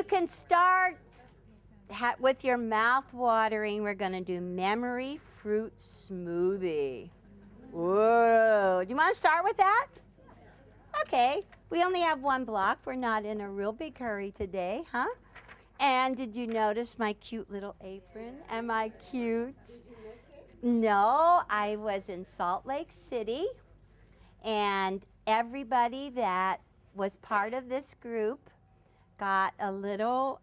can start with your mouth watering. We're going to do Memory Fruit Smoothie. Whoa. Do you want to start with that? Okay. We only have one block. We're not in a real big hurry today, huh? And did you notice my cute little apron? Am I cute? No, I was in Salt Lake City, and everybody that was part of this group got a little,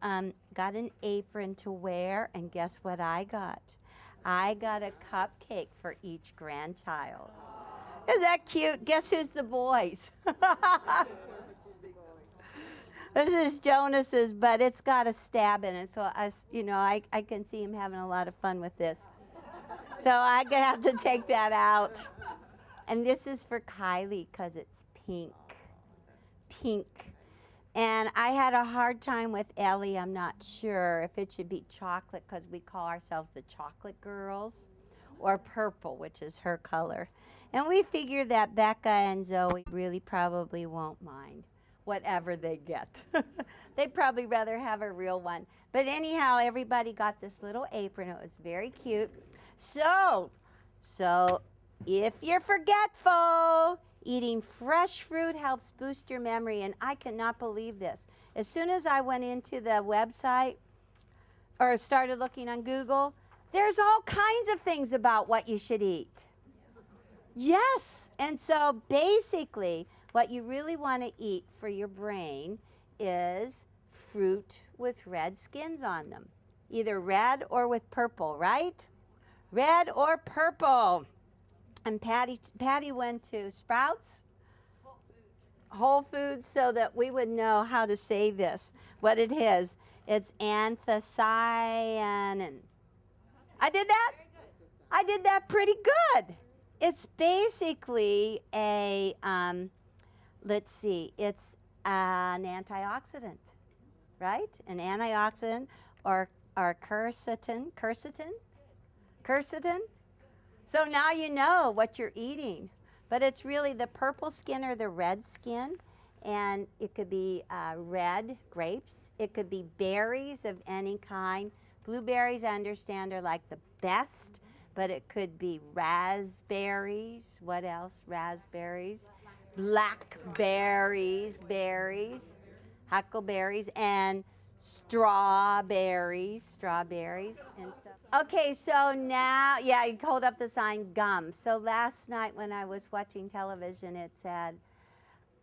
got an apron to wear, and guess what I got? I got a cupcake for each grandchild. Isn't that cute? Guess who's the boys? This is Jonas's, but it's got a stab in it, so I can see him having a lot of fun with this. So I'm gonna have to take that out. And this is for Kylie because it's pink. Pink. And I had a hard time with Ellie. I'm not sure if it should be chocolate because we call ourselves the chocolate girls, or purple, which is her color. And we figure that Becca and Zoe really probably won't mind whatever they get. They'd probably rather have a real one. But anyhow, everybody got this little apron. It was very cute. So if you're forgetful, eating fresh fruit helps boost your memory. And I cannot believe this. As soon as I went into the website or started looking on Google, there's all kinds of things about what you should eat. Yes. And so basically, what you really want to eat for your brain is fruit with red skins on them. Either red or with purple, right? Red or purple. And Patty went to Sprouts? Whole Foods, so that we would know how to say this, what it is. It's anthocyanin. I did that? I did that pretty good. It's basically a, it's an antioxidant, right? An antioxidant or quercetin. So now you know what you're eating. But it's really the purple skin or the red skin. And it could be red grapes. It could be berries of any kind. Blueberries, I understand, are like the best. But it could be raspberries. What else? Raspberries. Blackberries, berries, huckleberries, and strawberries, and stuff. Okay, so now, yeah, you hold up the sign gum. So last night when I was watching television, it said,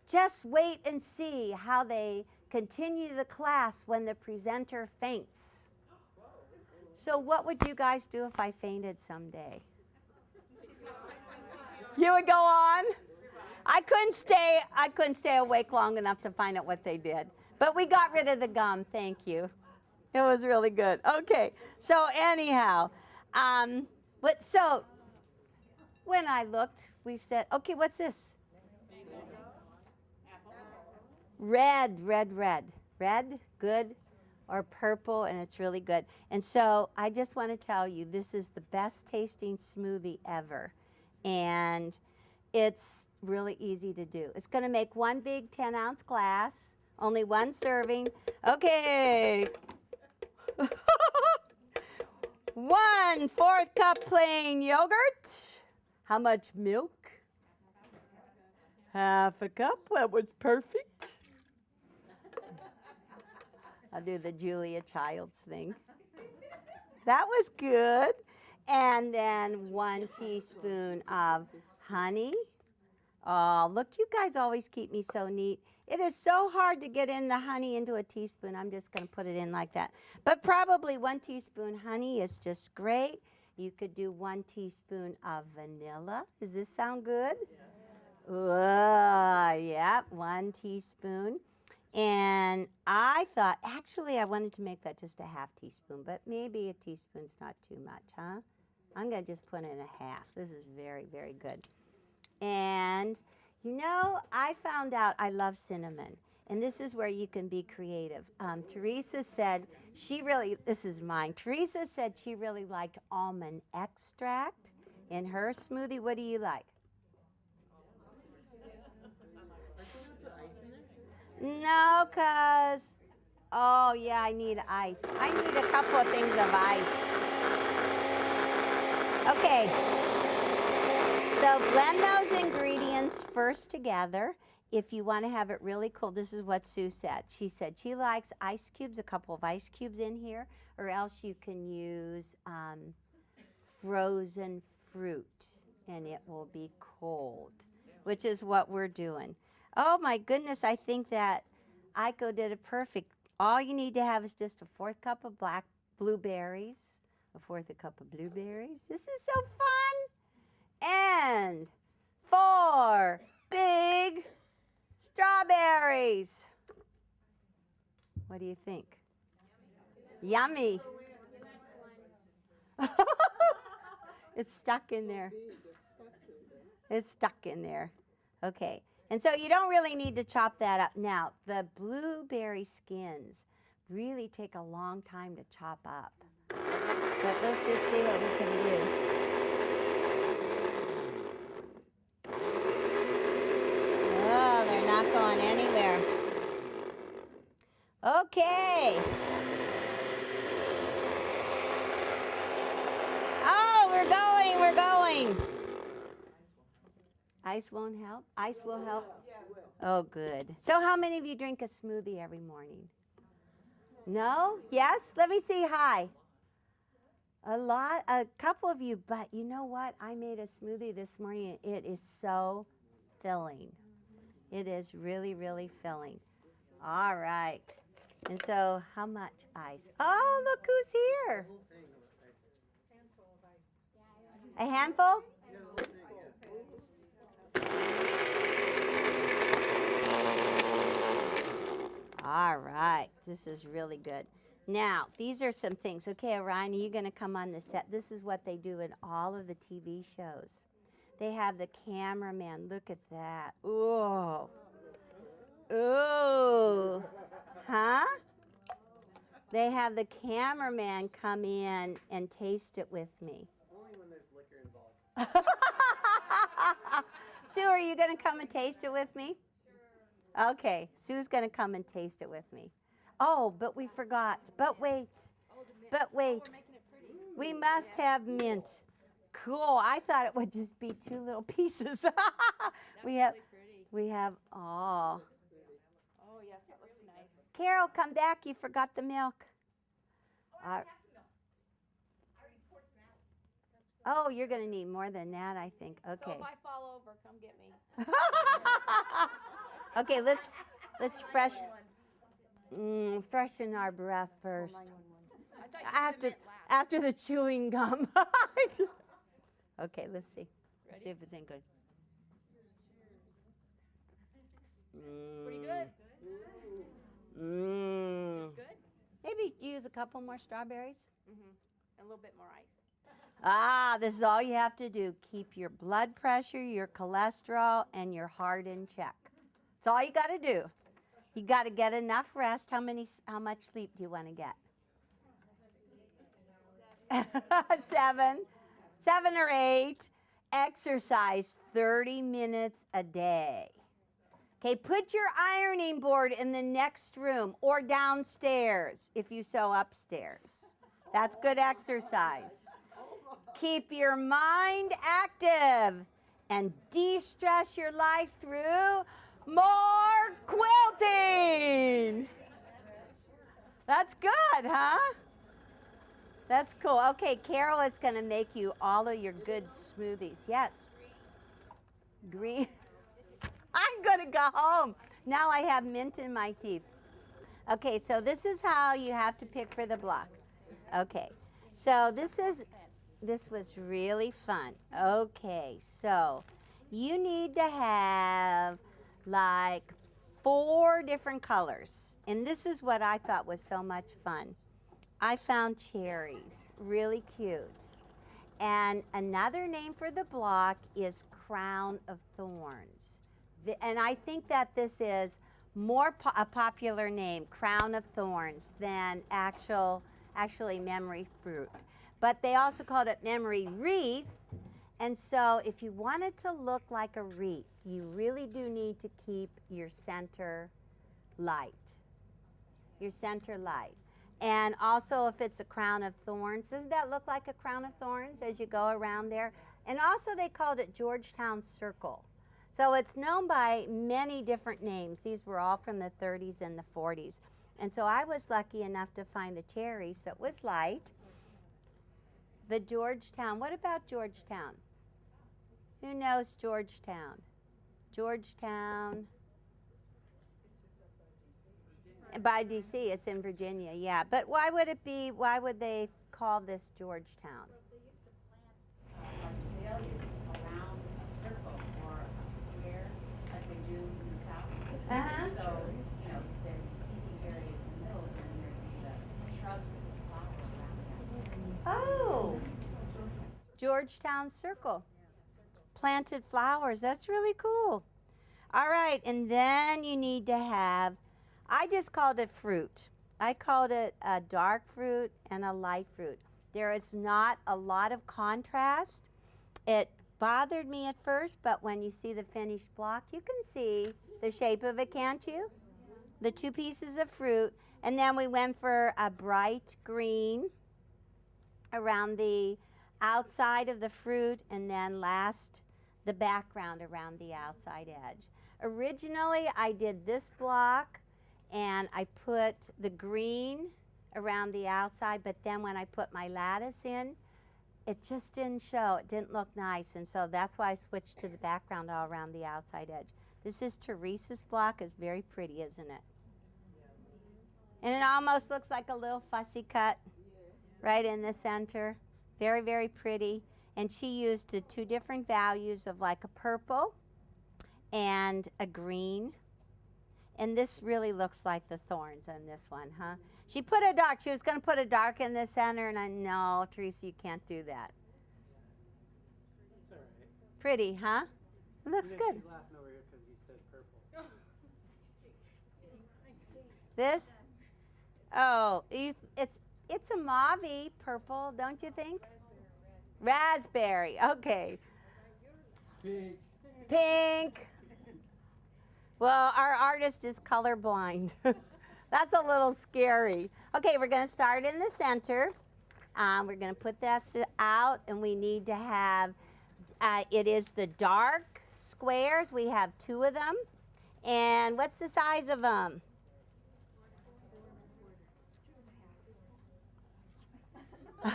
just wait and see how they continue the class when the presenter faints. So what would you guys do if I fainted someday? You would go on? I couldn't stay awake long enough to find out what they did. But we got rid of the gum, thank you. It was really good. Okay, so anyhow, so when I looked, we've said, okay, what's this? Red, good, or purple, and it's really good. And so I just want to tell you, this is the best tasting smoothie ever. And it's really easy to do. It's going to make one big 10-ounce glass, only one serving. Okay. 1/4 cup plain yogurt. How much milk? 1/2 cup. That was perfect. I'll do the Julia Childs thing. That was good. And then 1 teaspoon of honey. Oh, look, you guys always keep me so neat. It is so hard to get in the honey into a teaspoon. I'm just going to put it in like that. But probably 1 teaspoon honey is just great. You could do 1 teaspoon of vanilla. Does this sound good? Yeah, 1 teaspoon. And I thought, actually, I wanted to make that just a 1/2 teaspoon, but maybe a teaspoon's not too much, huh? I'm going to just put in a 1/2. This is very, very good. And, you know, I found out I love cinnamon. And this is where you can be creative. Teresa said this is mine. Teresa said she really liked almond extract in her smoothie. What do you like? No, because Oh, yeah, I need ice. I need a couple of things of ice. Okay. So blend those ingredients first together. If you want to have it really cool, this is what Sue said. She said she likes ice cubes, a couple of ice cubes in here, or else you can use frozen fruit, and it will be cold, which is what we're doing. Oh my goodness, I think that Aiko did it perfect. All you need to have is just a 4th cup of black blueberries, a 4th cup of blueberries. This is so fun. And 4 big strawberries. What do you think? Yummy. It's stuck in there. It's stuck in there. Okay. And so you don't really need to chop that up. Now, the blueberry skins really take a long time to chop up. But let's just see what we can do. Oh, they're not going anywhere. Okay. Oh, we're going. Ice won't help? Ice will help? Oh, good. So how many of you drink a smoothie every morning? No? Yes? Let me see. Hi. A lot, a couple of you, but you know what? I made a smoothie this morning. It is so filling. It is really, really filling. All right. And so how much ice? Oh, look who's here. A handful? All right. This is really good. Now, these are some things. Okay, Orion, are you going to come on the set? This is what they do in all of the TV shows. They have the cameraman. Look at that. Ooh. Ooh. Huh? They have the cameraman come in and taste it with me. Only when there's liquor involved. Sue, are you going to come and taste it with me? Sure. Okay, Sue's going to come and taste it with me. Oh, but we forgot. But wait. But wait. We must have mint. Cool. I thought it would just be 2 little pieces. we have, oh. Oh, yes, that looks nice. Carol, come back. You forgot the milk. Oh, you're going to need more than that, I think. Okay. So if I fall over, come get me. Okay, let's freshen our breath first. After the chewing gum. Okay, let's see. Let's see if it's any good. Pretty good. Good? Maybe use a couple more strawberries. And a little bit more ice. Ah, this is all you have to do. Keep your blood pressure, your cholesterol, and your heart in check. That's all you got to do. You got to get enough rest. How much sleep do you want to get? 7 or 8. Exercise 30 minutes a day. Okay, put your ironing board in the next room or downstairs if you sew upstairs. That's good exercise. Keep your mind active and de-stress your life through more quilting. That's good, huh? That's cool. Okay, Carol is going to make you all of your good smoothies. Yes. Green. I'm going to go home. Now I have mint in my teeth. Okay, so this is how you have to pick for the block. Okay, so this was really fun. Okay, so you need to have like 4 different colors. And this is what I thought was so much fun. I found cherries, really cute. And another name for the block is crown of thorns. And I think that this is more a popular name, crown of thorns, than actually memory fruit. But they also called it memory wreath. And so if you want it to look like a wreath, you really do need to keep your center light. your center light. And also if it's a crown of thorns, doesn't that look like a crown of thorns as you go around there? And also they called it Georgetown Circle. So it's known by many different names. These were all from the 30s and the 40s. And so I was lucky enough to find the cherries that was light. The Georgetown, what about Georgetown? Who knows Georgetown? Georgetown. By DC, it's in Virginia, yeah. But why would it be, why would they call this Georgetown? They used to plant azaleas around a circle or a square like they do in the South. Uh-huh. So, you know, there'd be seating areas in the middle and then there'd be the shrubs and the flowers around that. Oh, Georgetown Circle. Planted flowers, that's really cool. All right, and then you need to have, I just called it fruit. I called it a dark fruit and a light fruit. There is not a lot of contrast. It bothered me at first, but when you see the finished block, you can see the shape of it, can't you? The two pieces of fruit, and then we went for a bright green around the outside of the fruit, and then last, the background around the outside edge. Originally, I did this block, and I put the green around the outside, but then when I put my lattice in, it just didn't show. It didn't look nice, and so that's why I switched to the background all around the outside edge. This is Teresa's block. It's very pretty, isn't it? And it almost looks like a little fussy cut right in the center. Very, very pretty. And she used the two different values of like a purple and a green. And this really looks like the thorns on this one, huh? She put a dark. She was going to put a dark in the center, and I know, Teresa, you can't do that. It's all right. Pretty, huh? It looks Even good. She's laughing over here because you said purple. This? Oh, it's a mauve-y purple, don't you think? Raspberry. Okay. Big. Pink. Well, our artist is colorblind. That's a little scary. Okay, we're going to start in the center. We're going to put this out, and we need to have, it is the dark squares. We have 2 of them. And what's the size of them? And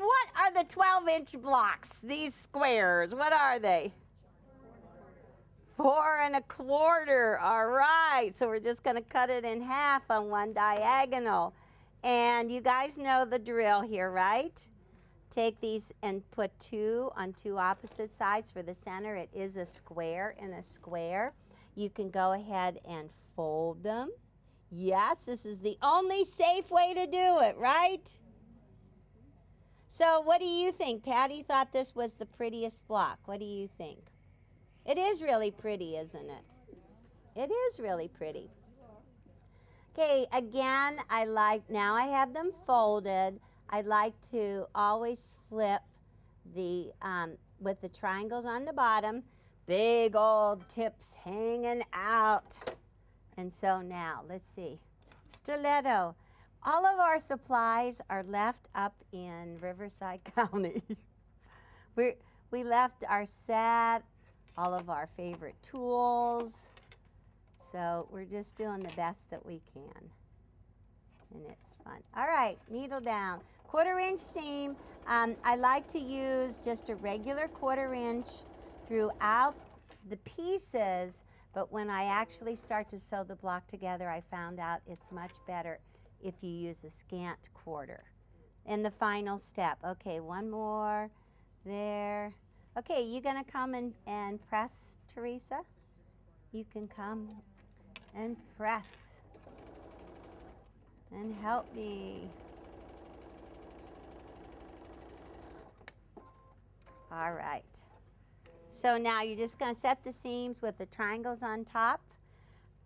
what are the 12-inch blocks, these squares? What are they? 4 1/4. All right, so we're just going to cut it in half on one diagonal. And you guys know the drill here, right? Take these and put 2 on 2 opposite sides for the center. It is a square in a square. You can go ahead and fold them. Yes, this is the only safe way to do it, right? So what do you think? Patty thought this was the prettiest block. What do you think? It is really pretty, isn't it? It is really pretty. Okay, again, now I have them folded. I like to always flip the, with the triangles on the bottom, big old tips hanging out. And so now, let's see, stiletto. All of our supplies are left up in Riverside County. We left our set, all of our favorite tools. So we're just doing the best that we can. And it's fun. All right, needle down. 1/4 inch seam. I like to use just a regular 1/4 inch throughout the pieces, but when I actually start to sew the block together, I found out it's much better if you use a scant 1/4. In the final step. Okay, one more there. Okay, you gonna come and press, Teresa? You can come and press and help me. All right. So now you're just gonna set the seams with the triangles on top.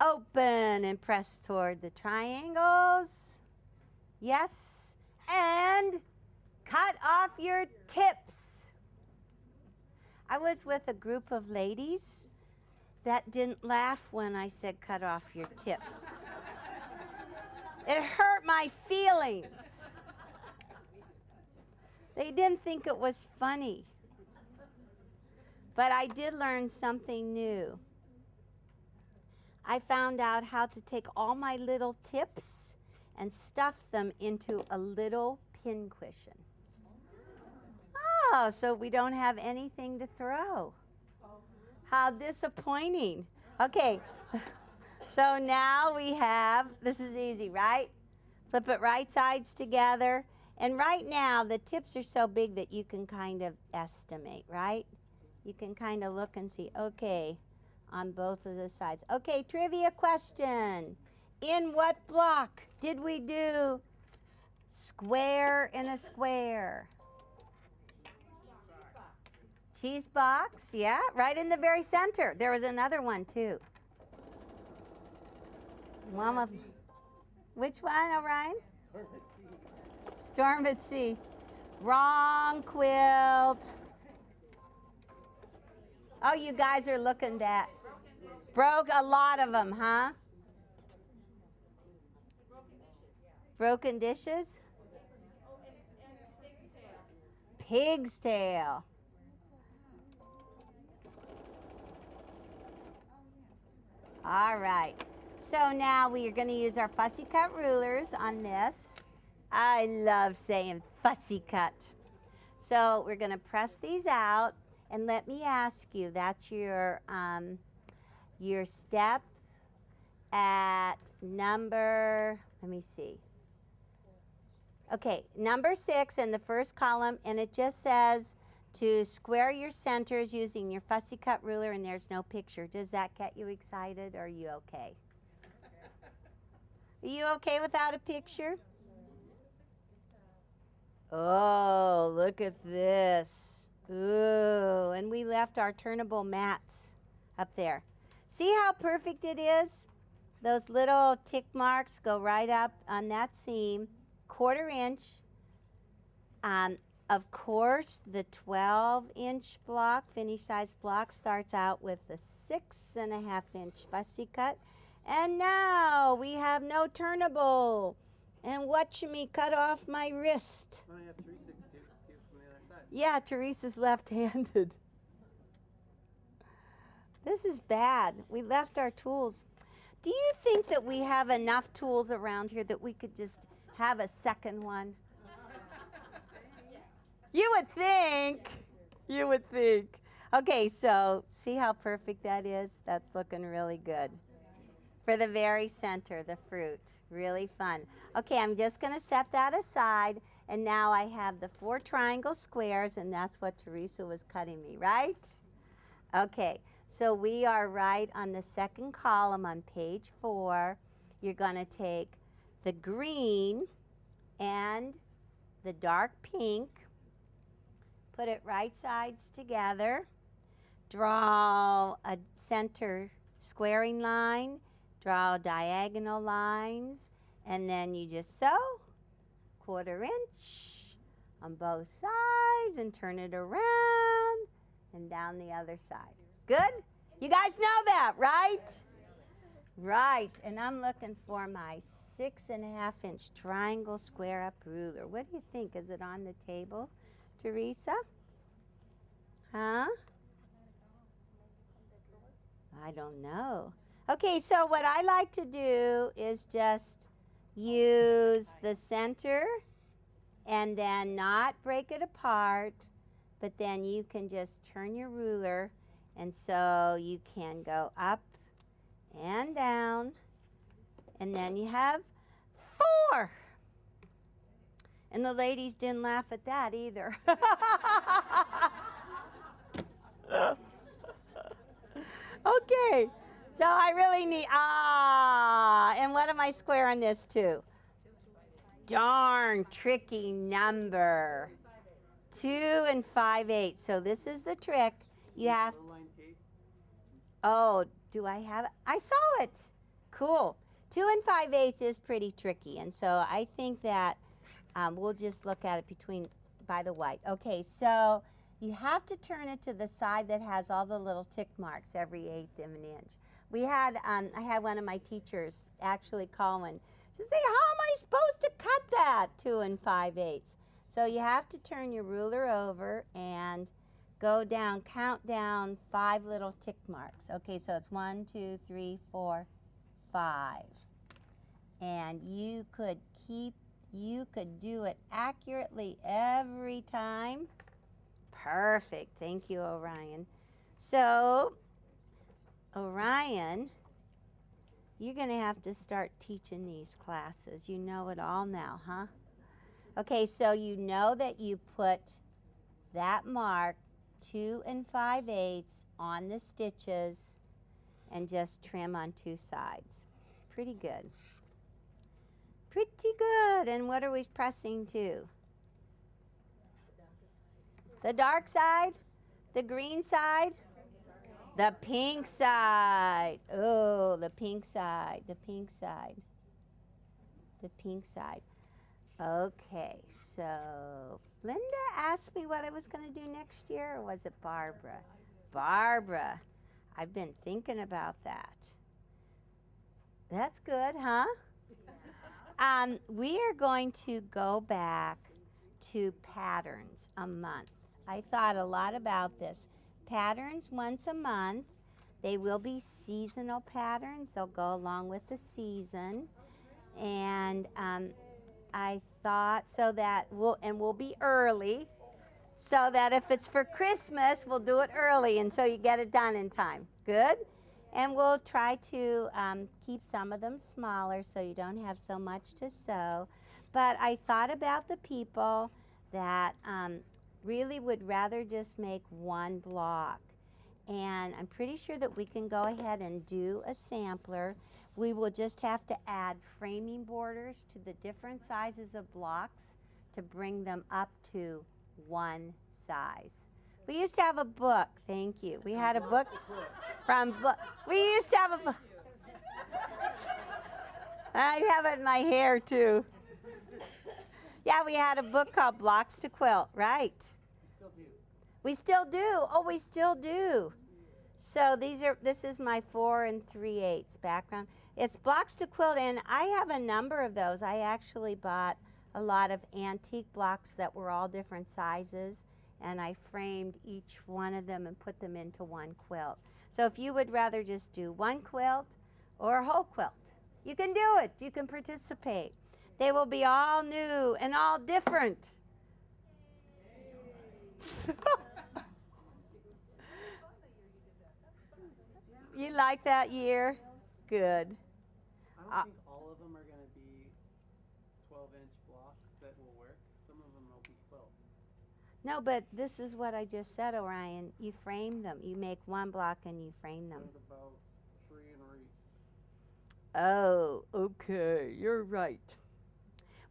Open and press toward the triangles. Yes. And cut off your tips. I was with a group of ladies that didn't laugh when I said cut off your tips. It hurt my feelings. They didn't think it was funny. But I did learn something new. I found out how to take all my little tips and stuff them into a little pin cushion. Oh, so we don't have anything to throw. How disappointing. Okay, so now we have, this is easy, right? Flip it right sides together. And right now, the tips are so big that you can kind of estimate, right? You can kind of look and see, okay, on both of the sides. Okay, trivia question. In what block did we do square in a square? Cheese box, yeah, right in the very center. There was another one too. One of, which one, Orion? Storm at Sea. Wrong, Quilt. Oh, you guys are looking that. Broke a lot of them, huh? Broken dishes? Pig's tail. All right. So now we are going to use our fussy cut rulers on this. I love saying fussy cut. So we're going to press these out, and let me ask you, that's your step at number, let me see. Okay, number 6 in the first column, and it just says to square your centers using your fussy cut ruler, and there's no picture. Does that get you excited, or are you okay? Are you okay without a picture? Oh, look at this. Ooh, and we left our turnable mats up there. See how perfect it is? Those little tick marks go right up on that seam, 1/4 inch. Of course, the 12-inch block, finish size block, starts out with the 6.5-inch fussy cut. And now we have no turnable. And watch me cut off my wrist. I have Teresa do from the other side. Yeah, Teresa's left-handed. This is bad. We left our tools. Do you think that we have enough tools around here that we could just have a second one? You would think. You would think. Okay, so see how perfect that is? That's looking really good. For the very center, the fruit. Really fun. Okay, I'm just going to set that aside, and now I have the 4 triangle squares, and that's what Teresa was cutting me, right? Okay, so we are right on the second column on page 4. You're going to take the green and the dark pink, put it right sides together, draw a center squaring line, draw diagonal lines, and then you just sew 1/4 inch on both sides and turn it around and down the other side. Good? You guys know that, right? Right, and I'm looking for my 6.5-inch triangle square up ruler. What do you think? Is it on the table, Teresa? Huh? I don't know. Okay, so what I like to do is just use the center and then not break it apart, but then you can just turn your ruler, and so you can go up and down, and then you have 4. And the ladies didn't laugh at that either. Okay, so I really need, and what am I squaring this to? Darn tricky number. 2 5/8. So this is the trick. You have to, oh, do I have it? I saw it. Cool. 2 5/8 is pretty tricky, and so I think that we'll just look at it by the white. Okay, so you have to turn it to the side that has all the little tick marks every 1/8 of an inch. I had one of my teachers actually call So say, how am I supposed to cut that 2 5/8? So you have to turn your ruler over and go down, count down 5 little tick marks. Okay, so it's 1, 2, 3, 4, 5. And you could do it accurately every time. Perfect. Thank you, Orion. So, Orion, you're going to have to start teaching these classes. You know it all now, huh? Okay, so you know that you put that mark 2 5/8 on the stitches and just trim on 2 sides. Pretty good. Pretty good. And what are we pressing to? The dark side? The green side? The pink side. Oh, the pink side. The pink side. The pink side. Okay, so Linda asked me what I was going to do next year, or was it Barbara? Barbara. I've been thinking about that. That's good, huh? We are going to go back to patterns a month. I thought a lot about this. Patterns once a month. They will be seasonal patterns. They'll go along with the season. And I thought so that we'll be early, so that if it's for Christmas, we'll do it early, and so you get it done in time. Good? And we'll try to keep some of them smaller so you don't have so much to sew. But I thought about the people that really would rather just make one block. And I'm pretty sure that we can go ahead and do a sampler. We will just have to add framing borders to the different sizes of blocks to bring them up to one size. We used to have a book. Thank you. We had a book from we used to have a book. I have it in my hair too. Yeah, we had a book called Blocks to Quilt, right? We still do. Oh, we still do. So this is my 4 3/8 background. It's Blocks to Quilt, and I have a number of those. I actually bought a lot of antique blocks that were all different sizes, and I framed each one of them and put them into one quilt. So if you would rather just do one quilt or a whole quilt, you can do it. You can participate. They will be all new and all different. You like that year? Good. I don't think all of them are going to be 12-inch blocks that will work. Some of them will be quilts. No, but this is what I just said, Orion. You frame them. You make one block and you frame them. Think about tree and reef. Oh, okay. You're right.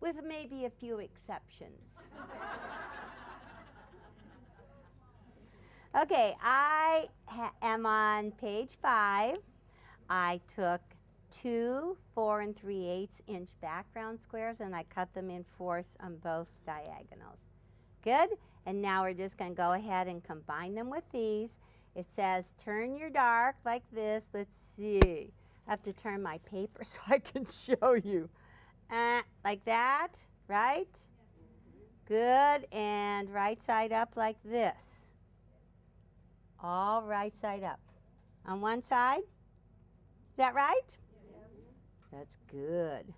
With maybe a few exceptions. Okay, I am on page 5. I took 2 4 3/8 inch background squares and I cut them in 4ths on both diagonals. Good? And now we're just going to go ahead and combine them with these. It says turn your dark like this. Let's see. I have to turn my paper so I can show you. Like that, right? Good. And right side up like this. All right side up. On one side? Is that right? That's good.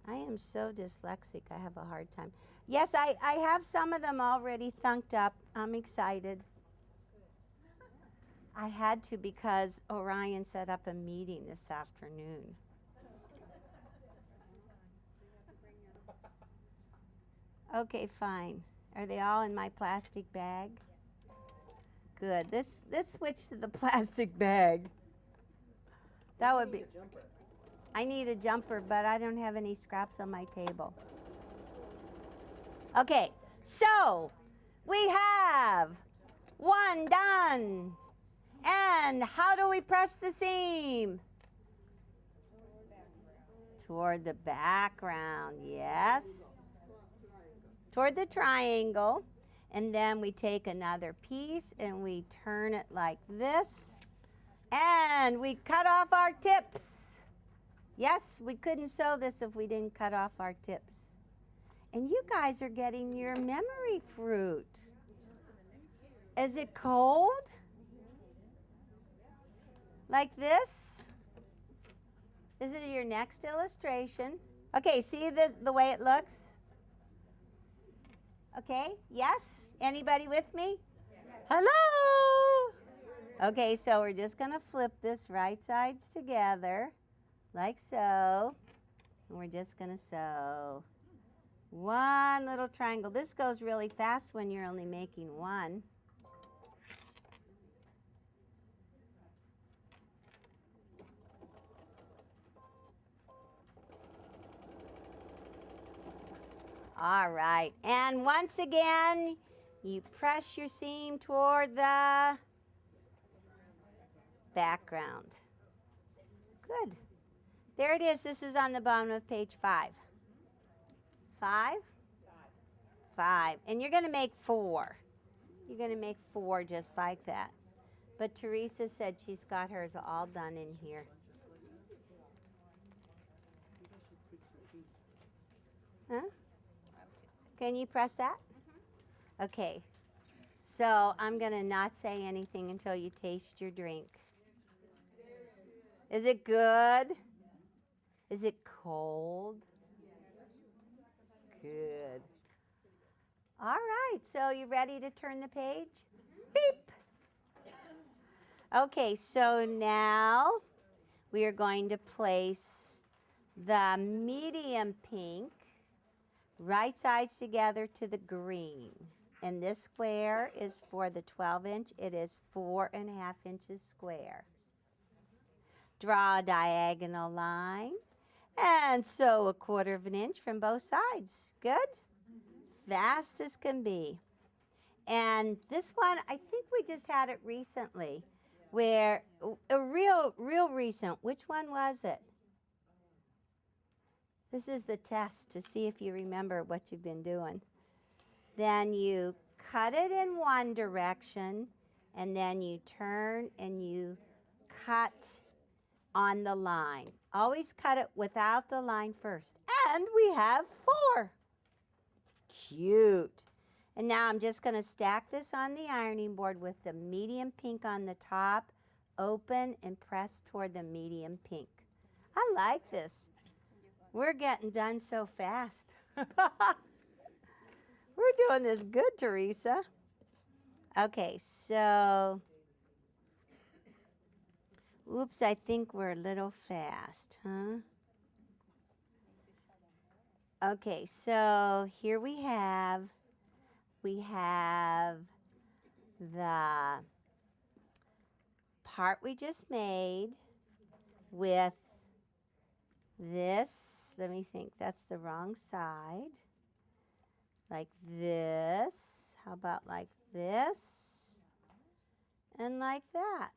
I am so dyslexic. I have a hard time. Yes, I have some of them already thunked up. I'm excited. I had to because Orion set up a meeting this afternoon. Okay, fine. Are they all in my plastic bag? Good. Let's switch to the plastic bag. That would be. I need a jumper, but I don't have any scraps on my table. Okay, so we have one done. And how do we press the seam? Toward the background, yes. Toward the triangle. And then we take another piece and we turn it like this. And we cut off our tips. Yes, we couldn't sew this if we didn't cut off our tips. And you guys are getting your memory fruit. Is it cold? Like this? This is your next illustration. Okay, see this, the way it looks? Okay, yes? Anybody with me? Hello? Okay, so we're just going to flip this right sides together, like so. And we're just going to sew one little triangle. This goes really fast when you're only making one. All right, and once again, you press your seam toward the background. Good. There it is. This is on the bottom of page 5. 5? 5. And you're going to make 4. You're going to make 4 just like that. But Teresa said she's got hers all done in here. Huh? Can you press that? Okay. So I'm going to not say anything until you taste your drink. Is it good? Is it cold? Good. All right, so you ready to turn the page? Beep. Okay, so now we are going to place the medium pink right sides together to the green. And this square is for the 12-inch. It is 4.5 inches square. Draw a diagonal line and sew 1/4 inch from both sides. Good? Fast as can be. And this one, I think we just had it recently, where a real recent. Which one was it? This is the test to see if you remember what you've been doing. Then you cut it in one direction, and then you turn and you cut on the line. Always cut it without the line first. And we have 4. Cute. And now I'm just going to stack this on the ironing board with the medium pink on the top, open and press toward the medium pink. I like this. We're getting done so fast. We're doing this good, Teresa. Okay, so, oops, I think we're a little fast, huh? Okay, so here we have the part we just made with this. Let me think, that's the wrong side. Like this. How about like this? And like that.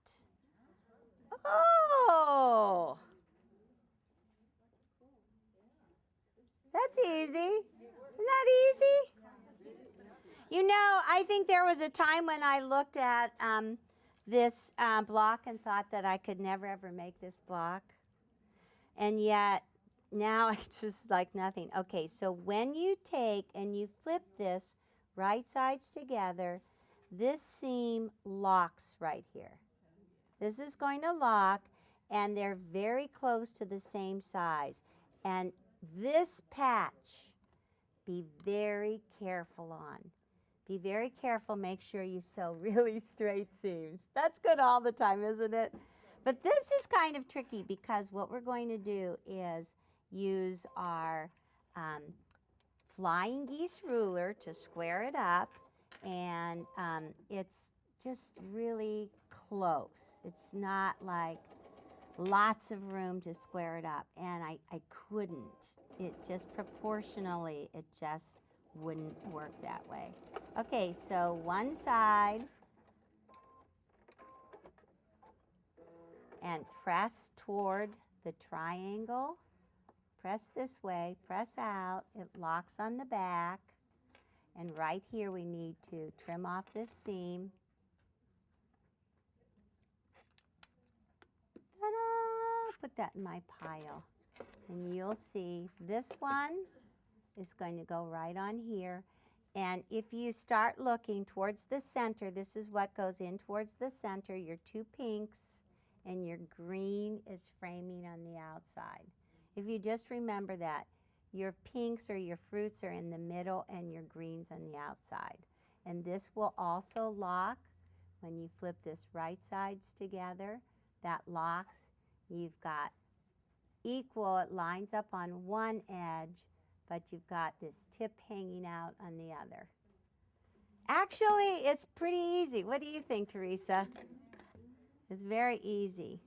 Oh! That's easy. Isn't that easy? You know, I think there was a time when I looked at this block and thought that I could never ever make this block. And yet, now it's just like nothing. Okay, so when you take and you flip this right sides together, this seam locks right here. This is going to lock, and they're very close to the same size. And this patch, be very careful on. Be very careful. Make sure you sew really straight seams. That's good all the time, isn't it? But this is kind of tricky because what we're going to do is use our flying geese ruler to square it up, and it's just really close. It's not like lots of room to square it up, and I couldn't. It just proportionally, it just wouldn't work that way. Okay, so one side, and press toward the triangle. Press this way, press out. It locks on the back. And right here we need to trim off this seam. Ta-da! Put that in my pile. And you'll see this one is going to go right on here. And if you start looking towards the center, this is what goes in towards the center, your two pinks, and your green is framing on the outside. If you just remember that, your pinks or your fruits are in the middle and your greens on the outside. And this will also lock when you flip this right sides together. That locks. You've got equal, it lines up on one edge, but you've got this tip hanging out on the other. Actually, it's pretty easy. What do you think, Teresa? It's very easy.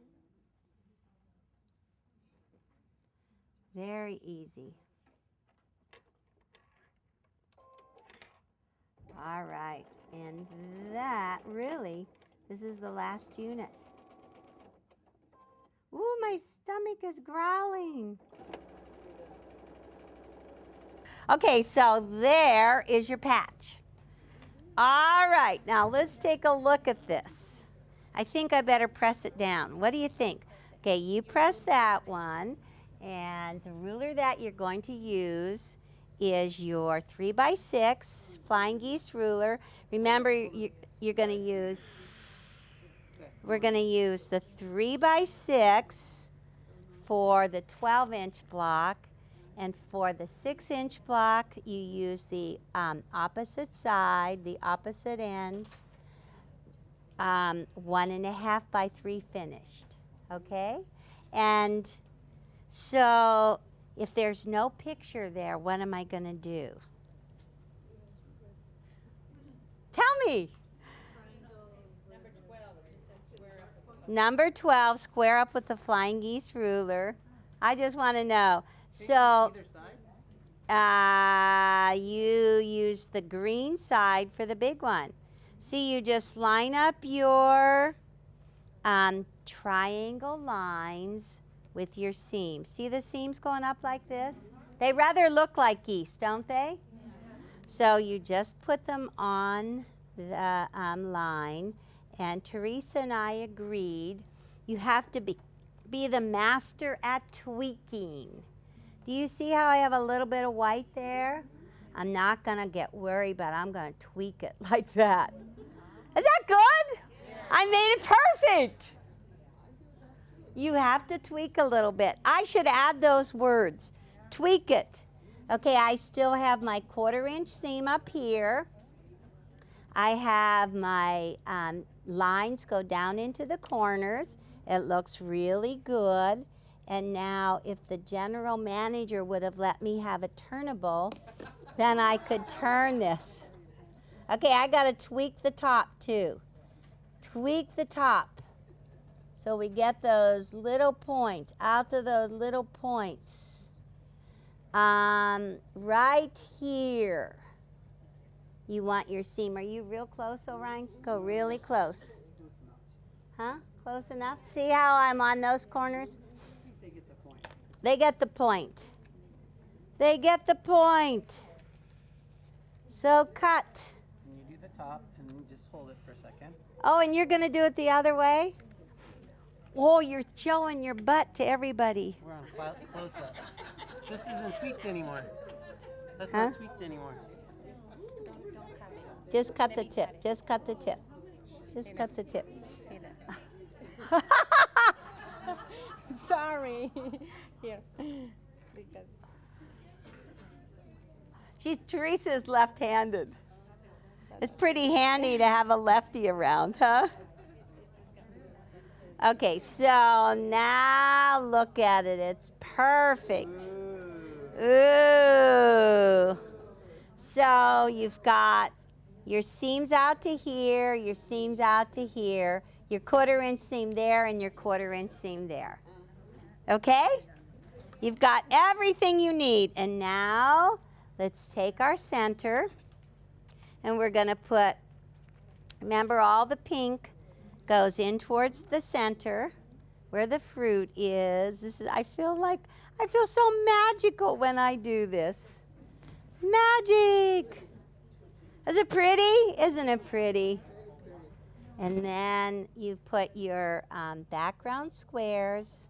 Very easy. All right, and that really, this is the last unit. Ooh, my stomach is growling. Okay, so there is your patch. All right, now let's take a look at this. I think I better press it down. What do you think? Okay, you press that one, and the ruler that you're going to use is your 3x6 flying geese ruler. Remember, you're going to use, we're going to use the 3x6 for the 12-inch block, and for the 6-inch block, you use the opposite side, the opposite end, 1.5 by 3 finished, okay? And so if there's no picture there, what am I going to do? Tell me. Number 12, it just says square up. Number 12, square up with the flying geese ruler. I just want to know. So Either side? you use the green side for the big one. See, you just line up your triangle lines with your seams. See the seams going up like this? They rather look like geese, don't they? So you just put them on the line, and Teresa and I agreed you have to be the master at tweaking. Do you see how I have a little bit of white there? I'm not going to get worried, but I'm going to tweak it like that. Is that good? I made it perfect. You have to tweak a little bit. I should add those words. Tweak it. Okay, I still have my 1/4-inch seam up here. I have my lines go down into the corners. It looks really good. And now if the general manager would have let me have a turnable, then I could turn this. Okay, I got to tweak the top too. Tweak the top. So we get those little points, out to those little points. Right here, you want your seam. Are you real close, Orion? Go really close. Huh? Close enough? See how I'm on those corners? They get the point. They get the point. They get the point. So cut. And you do the top, and then you just hold it for a second. Oh, and you're going to do it the other way? Oh, you're showing your butt to everybody. We're on close up. This isn't tweaked anymore. That's Huh? not tweaked anymore. Just cut the tip. Just cut the tip. Just cut the tip. Sorry. Here. Because Teresa's left-handed. It's pretty handy to have a lefty around, huh? Okay, so now look at it. It's perfect. Ooh. So you've got your seams out to here, your seams out to here, your 1/4-inch seam there, and your 1/4-inch seam there. Okay? You've got everything you need. And now let's take our center, and we're going to put, remember, all the pink goes in towards the center where the fruit is. I feel so magical when I do this. Magic. Is it pretty? Isn't it pretty? And then you put your background squares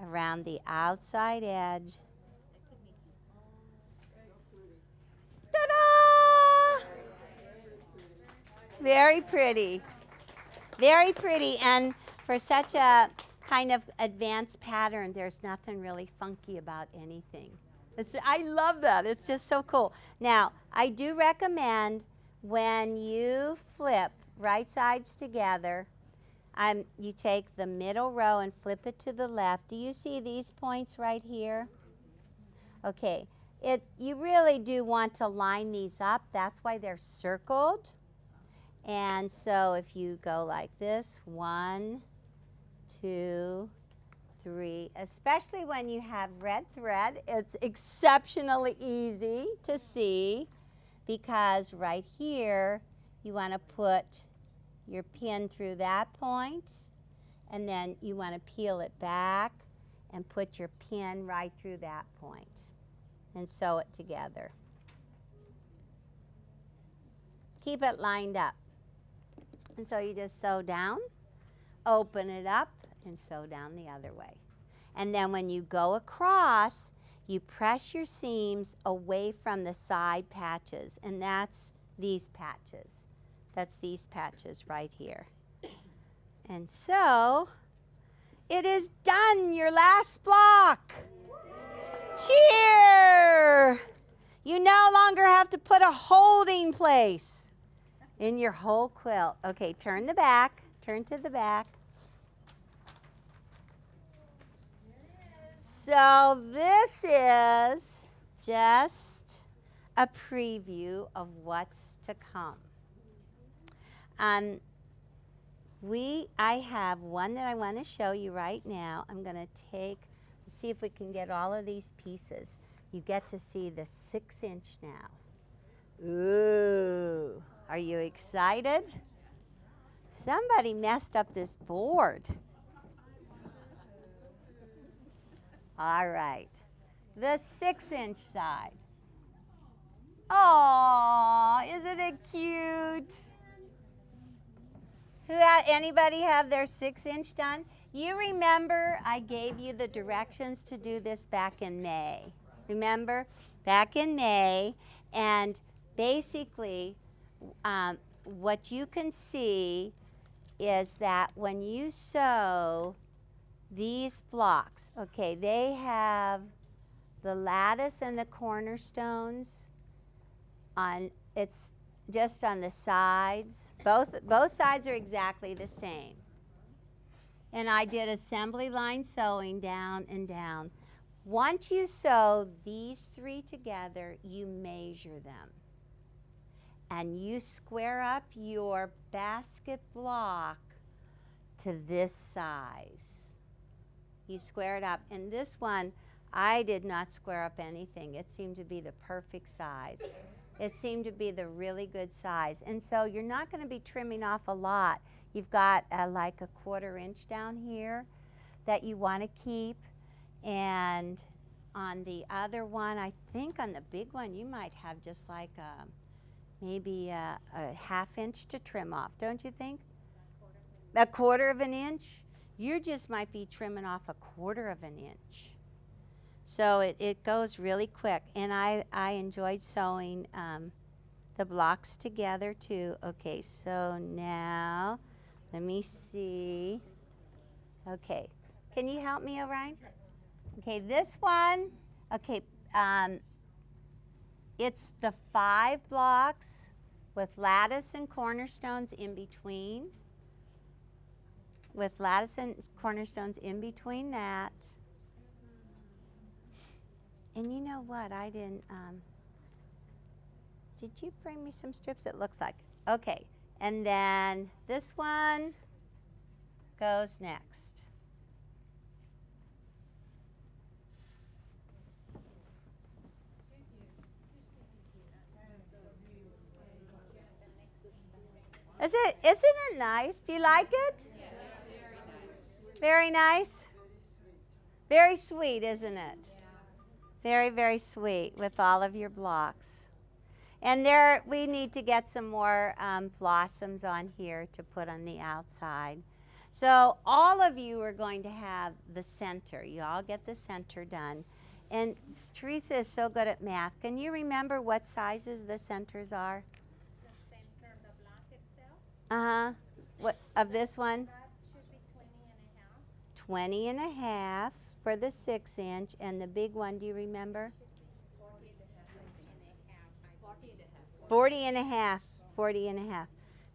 around the outside edge. Ta-da! Very pretty. Very pretty. And for such a kind of advanced pattern, there's nothing really funky about anything. I love that. It's just so cool. Now, I do recommend when you flip right sides together, you take the middle row and flip it to the left. Do you see these points right here? Okay. You really do want to line these up. That's why they're circled. And so if you go like this, 1, 2, 3, especially when you have red thread, it's exceptionally easy to see because right here you want to put your pin through that point, and then you want to peel it back and put your pin right through that point and sew it together. Keep it lined up. And so you just sew down, open it up, and sew down the other way. And then when you go across, you press your seams away from the side patches, and that's these patches. That's these patches right here. And so it is done, your last block. Cheer! You no longer have to put a holding place in your whole quilt. Okay, turn to the back. So this is just a preview of what's to come. I have one that I want to show you right now. I'm going to see if we can get all of these pieces. You get to see the 6-inch now. Ooh, are you excited? Somebody messed up this board. All right, the 6-inch side. Oh, isn't it cute? Anybody have their 6-inch done? You remember I gave you the directions to do this back in May. Remember? Back in May. And basically, what you can see is that when you sew these blocks, okay, they have the lattice and the cornerstones on, it's just on the sides. Both sides are exactly the same. And I did assembly line sewing down and down. Once you sew these 3 together, you measure them. And you square up your basket block to this size. You square it up. And this one, I did not square up anything. It seemed to be the perfect size. It seemed to be the really good size. And so you're not going to be trimming off a lot. You've got like a 1/4 inch down here that you want to keep. And on the other one, I think on the big one, you might have just like maybe a 1/2 inch to trim off, don't you think? A 1/4 inch? You just might be trimming off a 1/4 inch. So it goes really quick. And I enjoyed sewing the blocks together too. Okay, so now let me see. Okay, can you help me, Orion? Okay, this one, okay, it's the 5 blocks with lattice and cornerstones in between. With lattice and cornerstones in between that. And you know what? I didn't, did you bring me some strips? It looks like. Okay, and then this one goes next. Isn't it nice? Do you like it? Yes. Very nice. Very sweet, isn't it? Very, very sweet with all of your blocks. And there, we need to get some more blossoms on here to put on the outside. So all of you are going to have the center. You all get the center done. And Teresa is so good at math. Can you remember what sizes the centers are? The center, the block itself, Uh-huh. What of this one? that should be 20 and a half. 20 and a half for the 6-inch. And the big one, do you remember? 40 and a half. 40 and a half.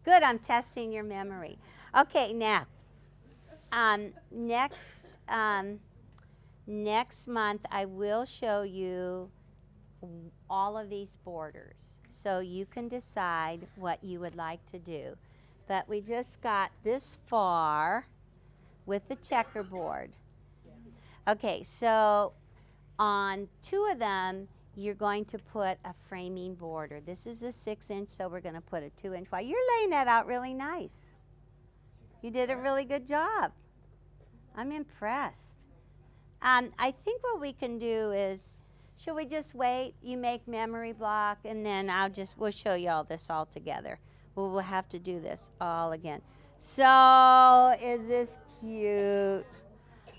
Good, I'm testing your memory. Okay, now, next month I will show you all of these borders, so you can decide what you would like to do. But we just got this far with the checkerboard. Okay, so on 2 of them, you're going to put a framing border. This is a 6-inch, so we're going to put a 2-inch wide. You're laying that out really nice. You did a really good job. I'm impressed. I think what we can do is, should we just wait? You make memory block, and then we'll show you all this all together. We'll have to do this all again. So, is this cute?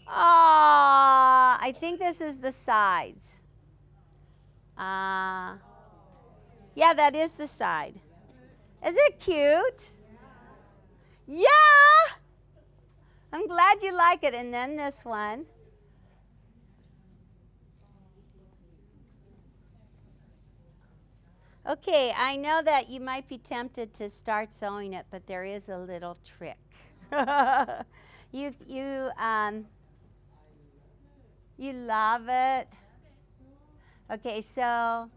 Oh, I think this is the sides. Yeah, that is the side. Is it cute? Yeah! I'm glad you like it. And then this one. Okay, I know that you might be tempted to start sewing it, but there is a little trick. You love it. Okay, so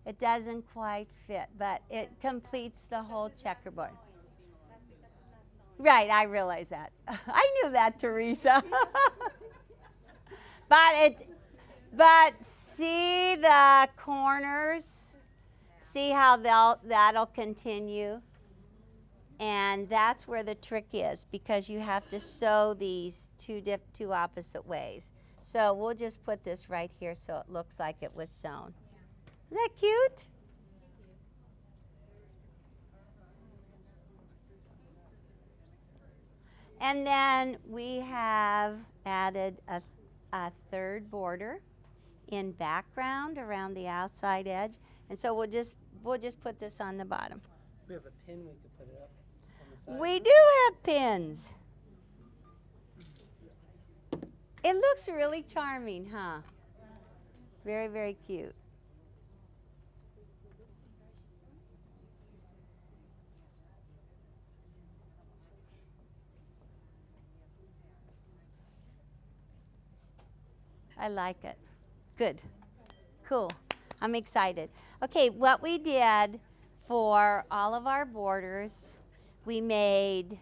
it doesn't quite fit, but it completes the whole checkerboard. Right, I realize that. I knew that, Teresa. But see the corners? See how that'll continue? And that's where the trick is, because you have to sew these two opposite ways. So we'll just put this right here so it looks like it was sewn. Isn't that cute? And then we have added a third border in background around the outside edge. And so we'll just put this on the bottom. We have a pin, we could put it up on the side. We do have pins. It looks really charming, huh? Very, very cute. I like it. Good. Cool. I'm excited. Okay, what we did for all of our borders, we made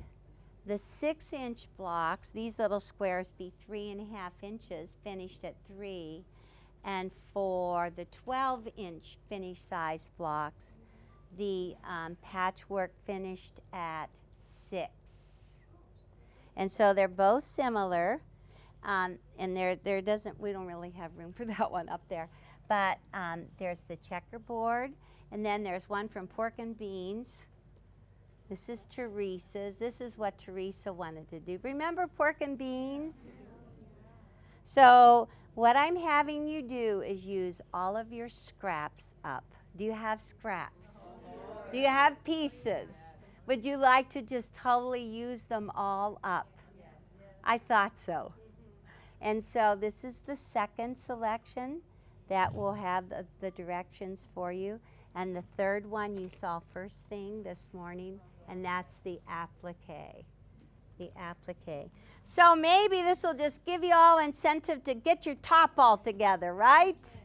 the 6-inch blocks, these little squares, be 3.5 inches, finished at 3. And for the 12-inch finished size blocks, the patchwork finished at 6. And so they're both similar. And we don't really have room for that one up there. But there's the checkerboard, and then there's one from Pork and Beans. This is Teresa's. This is what Teresa wanted to do. Remember Pork and Beans? So what I'm having you do is use all of your scraps up. Do you have scraps? Do you have pieces? Would you like to just totally use them all up? I thought so. And so this is the second selection that will have the directions for you. And the third one you saw first thing this morning, and that's the applique. The applique. So maybe this will just give you all incentive to get your top all together, right?